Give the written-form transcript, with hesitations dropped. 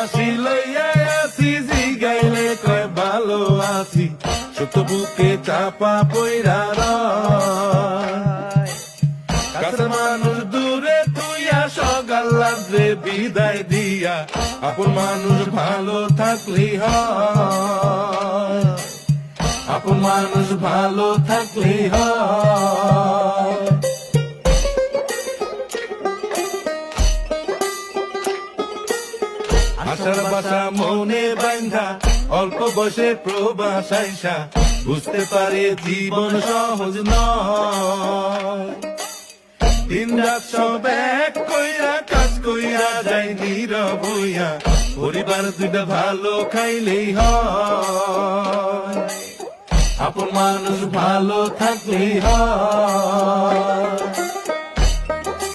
হাসি লইয়া আছি জিগাইলে কয় ভালো আছি সত্য বুকে চাপা পইরা রয় কাছের মানুষ দূরে তুইয়া সকাল রাত্রে বিদায় দিয়া আপন মানুষ ভালো থাকলি হয় আপন মানুষ ভালো থাকলি হয় আশার বাসা মনে বাইন্ধা অল্প বয়সে প্রবাস আইসা বুঝতে পারে জীবন সহজ নয় দিন রাত সব এক কইরা কাজ কইরা যাই নীরব হইয়া পরিবার দুইটা ভালো খাইলেই হয় আপন মানুষ ভালো থাকলেই হয়